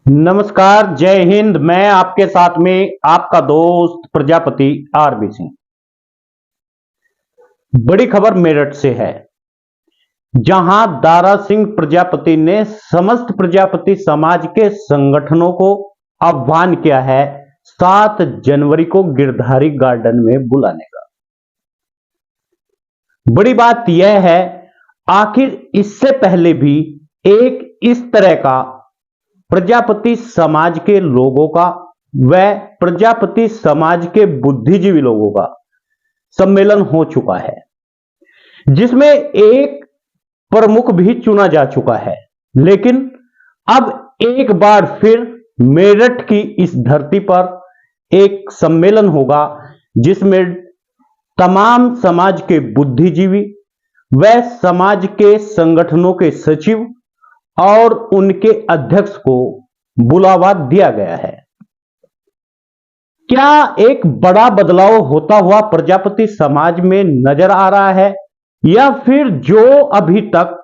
नमस्कार, जय हिंद। मैं आपके साथ में आपका दोस्त प्रजापति आरबी सिंह। बड़ी खबर मेरठ से है, जहां दारा सिंह प्रजापति ने समस्त प्रजापति समाज के संगठनों को आह्वान किया है 7 जनवरी को गिरधारी गार्डन में बुलाने का। बड़ी बात यह है, आखिर इससे पहले भी एक इस तरह का प्रजापति समाज के लोगों का व प्रजापति समाज के बुद्धिजीवी लोगों का सम्मेलन हो चुका है, जिसमें एक प्रमुख भी चुना जा चुका है। लेकिन अब एक बार फिर मेरठ की इस धरती पर एक सम्मेलन होगा, जिसमें तमाम समाज के बुद्धिजीवी व समाज के संगठनों के सचिव और उनके अध्यक्ष को बुलावा दिया गया है। क्या एक बड़ा बदलाव होता हुआ प्रजापति समाज में नजर आ रहा है, या फिर जो अभी तक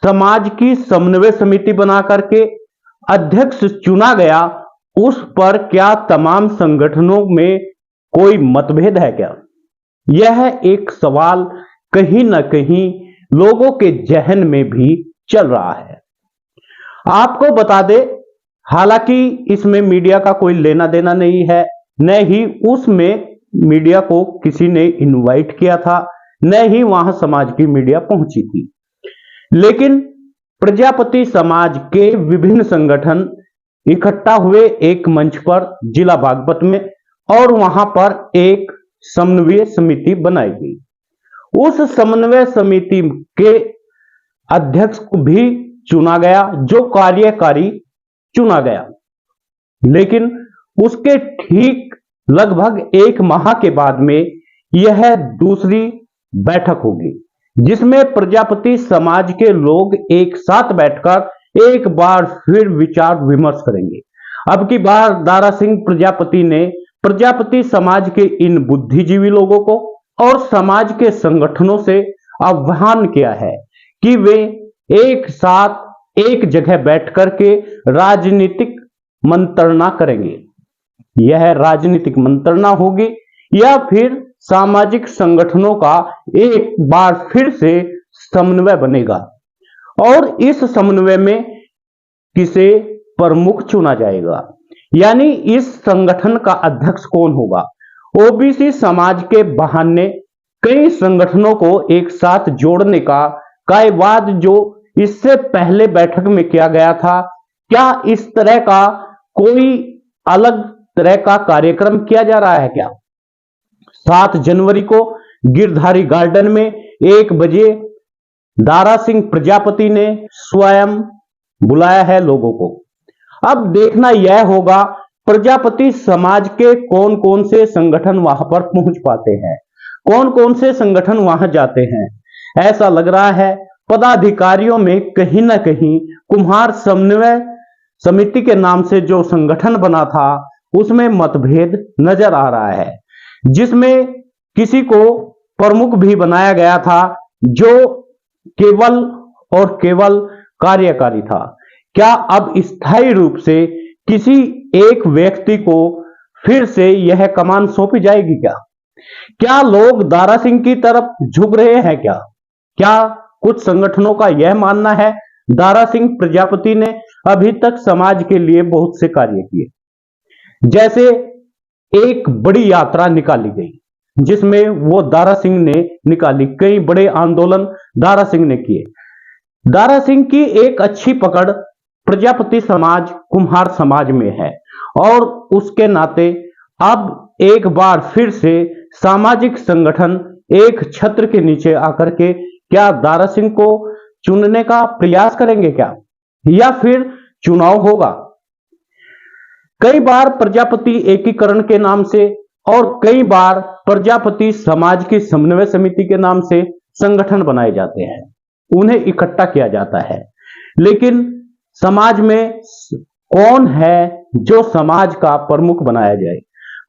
समाज की समन्वय समिति बना करके अध्यक्ष चुना गया, उस पर क्या तमाम संगठनों में कोई मतभेद है क्या? यह एक सवाल कहीं ना कहीं लोगों के जहन में भी चल रहा है। आपको बता दे, हालांकि इसमें मीडिया का कोई लेना देना नहीं है, न ही उसमें मीडिया को किसी ने इनवाइट किया था, न ही वहां समाज की मीडिया पहुंची थी। लेकिन प्रजापति समाज के विभिन्न संगठन इकट्ठा हुए एक मंच पर जिला बागपत में, और वहां पर एक समन्वय समिति बनाई गई। उस समन्वय समिति के अध्यक्ष को भी चुना गया, जो कार्यकारी चुना गया। लेकिन उसके ठीक लगभग 1 माह के बाद में यह दूसरी बैठक होगी, जिसमें प्रजापति समाज के लोग एक साथ बैठकर एक बार फिर विचार विमर्श करेंगे। अब की बार दारा सिंह प्रजापति ने प्रजापति समाज के इन बुद्धिजीवी लोगों को और समाज के संगठनों से आह्वान किया है कि वे एक साथ एक जगह बैठ करके राजनीतिक मंत्रणा करेंगे। यह राजनीतिक मंत्रणा होगी या फिर सामाजिक संगठनों का एक बार फिर से समन्वय बनेगा, और इस समन्वय में किसे प्रमुख चुना जाएगा, यानी इस संगठन का अध्यक्ष कौन होगा। ओबीसी समाज के बहाने कई संगठनों को एक साथ जोड़ने का कायवाद जो इससे पहले बैठक में किया गया था, क्या इस तरह का कोई अलग तरह का कार्यक्रम किया जा रहा है क्या? 7 जनवरी को गिरधारी गार्डन में 1 बजे दारा सिंह प्रजापति ने स्वयं बुलाया है लोगों को। अब देखना यह होगा प्रजापति समाज के कौन कौन से संगठन वहां पर पहुंच पाते हैं, कौन कौन से संगठन वहां जाते हैं। ऐसा लग रहा है पदाधिकारियों में कहीं ना कहीं कुम्हार समन्वय समिति के नाम से जो संगठन बना था, उसमें मतभेद नजर आ रहा है, जिसमें किसी को प्रमुख भी बनाया गया था जो केवल और केवल कार्यकारी था। क्या अब स्थायी रूप से किसी एक व्यक्ति को फिर से यह कमान सौंपी जाएगी क्या? क्या लोग दारा सिंह की तरफ झुक रहे हैं क्या? क्या कुछ संगठनों का यह मानना है दारा सिंह प्रजापति ने अभी तक समाज के लिए बहुत से कार्य किए, जैसे एक बड़ी यात्रा निकाली गई जिसमें वो दारा सिंह ने निकाली, कई बड़े आंदोलन दारा सिंह ने किए। दारा सिंह की एक अच्छी पकड़ प्रजापति समाज कुम्हार समाज में है, और उसके नाते अब एक बार फिर से सामाजिक संगठन एक छत्र के नीचे आकर के क्या दारा सिंह को चुनने का प्रयास करेंगे क्या, या फिर चुनाव होगा? कई बार प्रजापति एकीकरण के नाम से और कई बार प्रजापति समाज की समन्वय समिति के नाम से संगठन बनाए जाते हैं, उन्हें इकट्ठा किया जाता है। लेकिन समाज में कौन है जो समाज का प्रमुख बनाया जाए?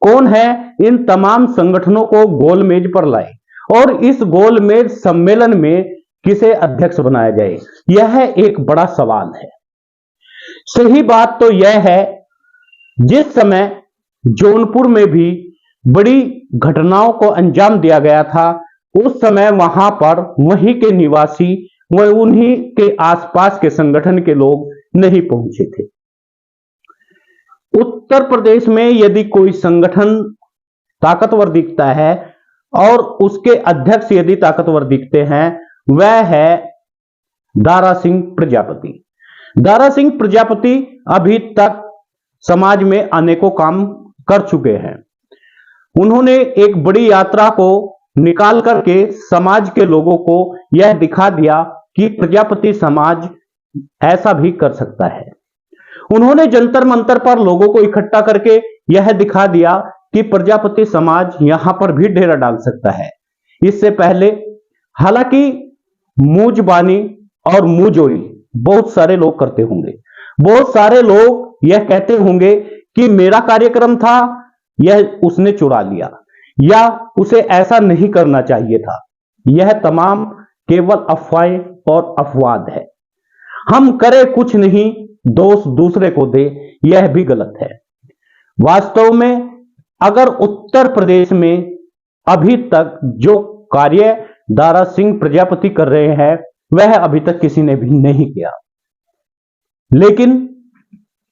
कौन है इन तमाम संगठनों को गोलमेज पर लाए, और इस गोलमेज सम्मेलन में किसे अध्यक्ष बनाया जाए? यह एक बड़ा सवाल है। सही बात तो यह है, जिस समय जौनपुर में भी बड़ी घटनाओं को अंजाम दिया गया था, उस समय वहां पर वहीं के निवासी व उन्हीं के आसपास के संगठन के लोग नहीं पहुंचे थे। उत्तर प्रदेश में यदि कोई संगठन ताकतवर दिखता है और उसके अध्यक्ष यदि ताकतवर दिखते हैं, वह है दारा सिंह प्रजापति। दारा सिंह प्रजापति अभी तक समाज में अनेकों काम कर चुके हैं। उन्होंने एक बड़ी यात्रा को निकाल करके समाज के लोगों को यह दिखा दिया कि प्रजापति समाज ऐसा भी कर सकता है। उन्होंने जंतर मंतर पर लोगों को इकट्ठा करके यह दिखा दिया कि प्रजापति समाज यहां पर भी डेरा डाल सकता है। इससे पहले हालांकि मूजबानी और मुंहजोई बहुत सारे लोग करते होंगे, बहुत सारे लोग यह कहते होंगे कि मेरा कार्यक्रम था, यह उसने चुरा लिया, या उसे ऐसा नहीं करना चाहिए था। यह तमाम केवल अफवाहें और अपवाद है। हम करें कुछ नहीं, दोष दूसरे को दे, यह भी गलत है। वास्तव में अगर उत्तर प्रदेश में अभी तक जो कार्य दारा सिंह प्रजापति कर रहे हैं, वह अभी तक किसी ने भी नहीं किया। लेकिन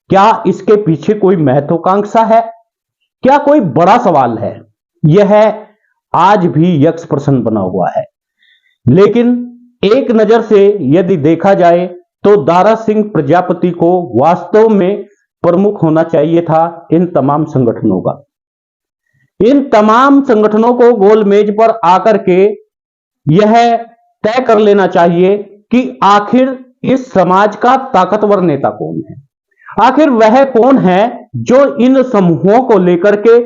क्या इसके पीछे कोई महत्वाकांक्षा है? क्या कोई बड़ा सवाल है? यह आज भी यक्ष प्रश्न बना हुआ है। लेकिन एक नजर से यदि देखा जाए तो दारा सिंह प्रजापति को वास्तव में प्रमुख होना चाहिए था इन तमाम संगठनों का। इन तमाम संगठनों को गोल मेज पर आकर के यह तय कर लेना चाहिए कि आखिर इस समाज का ताकतवर नेता कौन है, आखिर वह कौन है जो इन समूहों को लेकर के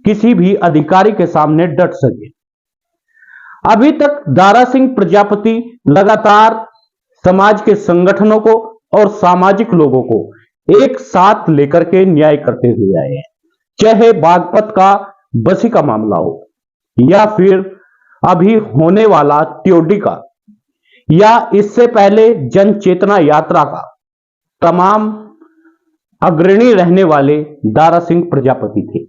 किसी भी अधिकारी के सामने डट सके। अभी तक दारा सिंह प्रजापति लगातार समाज के संगठनों को और सामाजिक लोगों को एक साथ लेकर के न्याय करते हुए आए हैं। चाहे बागपत का बसी का मामला हो, या फिर अभी होने वाला त्योडी का, या इससे पहले जन चेतना यात्रा का, तमाम अग्रणी रहने वाले दारा सिंह प्रजापति थे।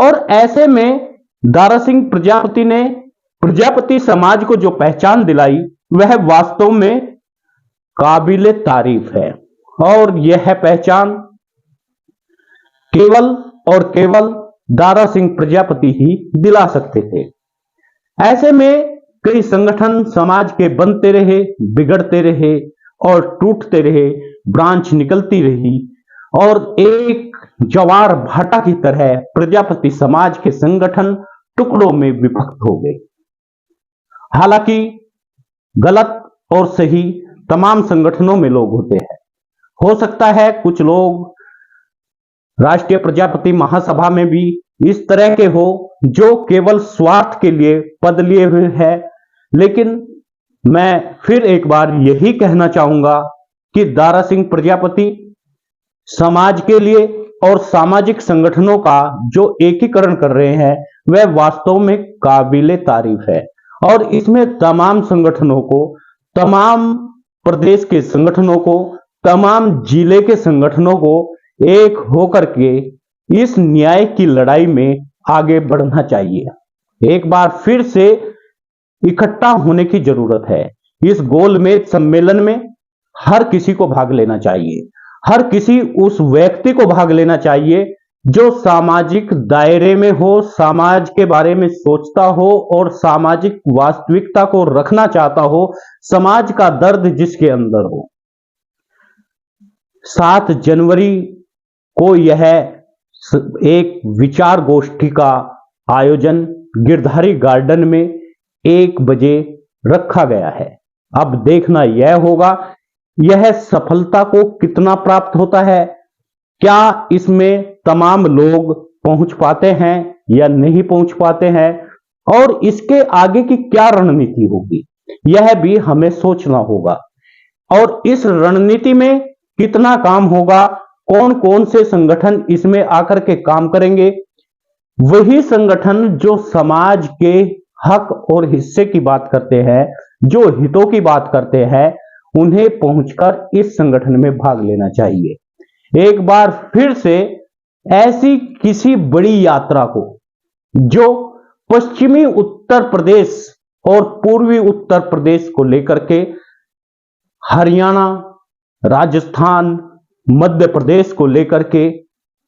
और ऐसे में दारा सिंह प्रजापति ने प्रजापति समाज को जो पहचान दिलाई, वह वास्तव में काबिले तारीफ है। और यह पहचान केवल और केवल दारा सिंह प्रजापति ही दिला सकते थे। ऐसे में कई संगठन समाज के बनते रहे, बिगड़ते रहे और टूटते रहे, ब्रांच निकलती रही, और एक ज्वार भाटा की तरह प्रजापति समाज के संगठन टुकड़ों में विभक्त हो गए। हालांकि गलत और सही तमाम संगठनों में लोग होते हैं। हो सकता है कुछ लोग राष्ट्रीय प्रजापति महासभा में भी इस तरह के हो जो केवल स्वार्थ के लिए पद लिए हुए हैं। लेकिन मैं फिर एक बार यही कहना चाहूंगा कि दारा सिंह प्रजापति समाज के लिए और सामाजिक संगठनों का जो एकीकरण कर रहे हैं, वह वास्तव में काबिले तारीफ है। और इसमें तमाम संगठनों को, तमाम प्रदेश के संगठनों को, तमाम जिले के संगठनों को एक होकर के इस न्याय की लड़ाई में आगे बढ़ना चाहिए। एक बार फिर से इकट्ठा होने की जरूरत है। इस गोलमेज सम्मेलन में हर किसी को भाग लेना चाहिए। हर किसी उस व्यक्ति को भाग लेना चाहिए जो सामाजिक दायरे में हो, समाज के बारे में सोचता हो और सामाजिक वास्तविकता को रखना चाहता हो, समाज का दर्द जिसके अंदर हो। 7 जनवरी को यह एक विचार गोष्ठी का आयोजन गिरधारी गार्डन में 1 बजे रखा गया है। अब देखना यह होगा यह सफलता को कितना प्राप्त होता है, क्या इसमें तमाम लोग पहुंच पाते हैं या नहीं पहुंच पाते हैं, और इसके आगे की क्या रणनीति होगी, यह भी हमें सोचना होगा। और इस रणनीति में कितना काम होगा, कौन कौन से संगठन इसमें आकर के काम करेंगे, वही संगठन जो समाज के हक और हिस्से की बात करते हैं, जो हितों की बात करते हैं, उन्हें पहुंचकर इस संगठन में भाग लेना चाहिए। एक बार फिर से ऐसी किसी बड़ी यात्रा को जो पश्चिमी उत्तर प्रदेश और पूर्वी उत्तर प्रदेश को लेकर के हरियाणा, राजस्थान, मध्य प्रदेश को लेकर के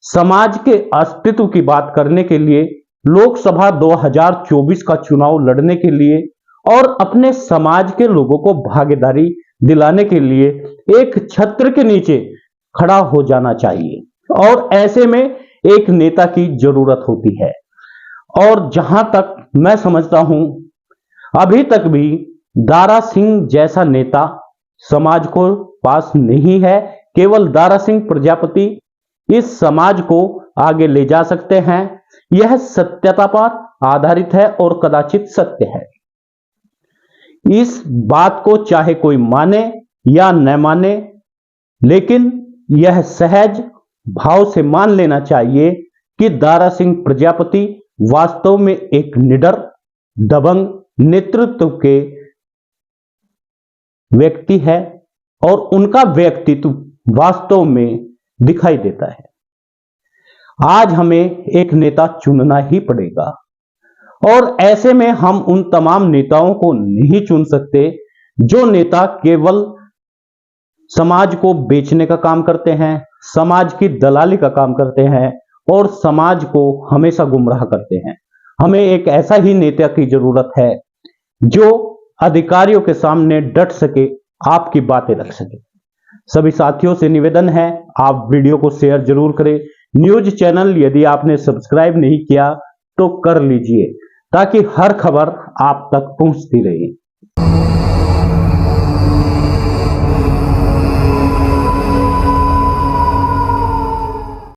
समाज के अस्तित्व की बात करने के लिए, लोकसभा 2024 का चुनाव लड़ने के लिए और अपने समाज के लोगों को भागीदारी दिलाने के लिए एक छत्र के नीचे खड़ा हो जाना चाहिए। और ऐसे में एक नेता की जरूरत होती है। और जहां तक मैं समझता हूं, अभी तक भी दारा सिंह जैसा नेता समाज को पास नहीं है। केवल दारा सिंह प्रजापति इस समाज को आगे ले जा सकते हैं। यह सत्यता पर आधारित है और कदाचित सत्य है। इस बात को चाहे कोई माने या न माने, लेकिन यह सहज भाव से मान लेना चाहिए कि दारा सिंह प्रजापति वास्तव में एक निडर, दबंग नेतृत्व के व्यक्ति है और उनका व्यक्तित्व वास्तव में दिखाई देता है। आज हमें एक नेता चुनना ही पड़ेगा और ऐसे में हम उन तमाम नेताओं को नहीं चुन सकते जो नेता केवल समाज को बेचने का काम करते हैं, समाज की दलाली का काम करते हैं और समाज को हमेशा गुमराह करते हैं। हमें एक ऐसा ही नेता की जरूरत है जो अधिकारियों के सामने डट सके, आपकी बातें रख सके। सभी साथियों से निवेदन है, आप वीडियो को शेयर जरूर करें। न्यूज चैनल यदि आपने सब्सक्राइब नहीं किया तो कर लीजिए, ताकि हर खबर आप तक पहुंचती रहे।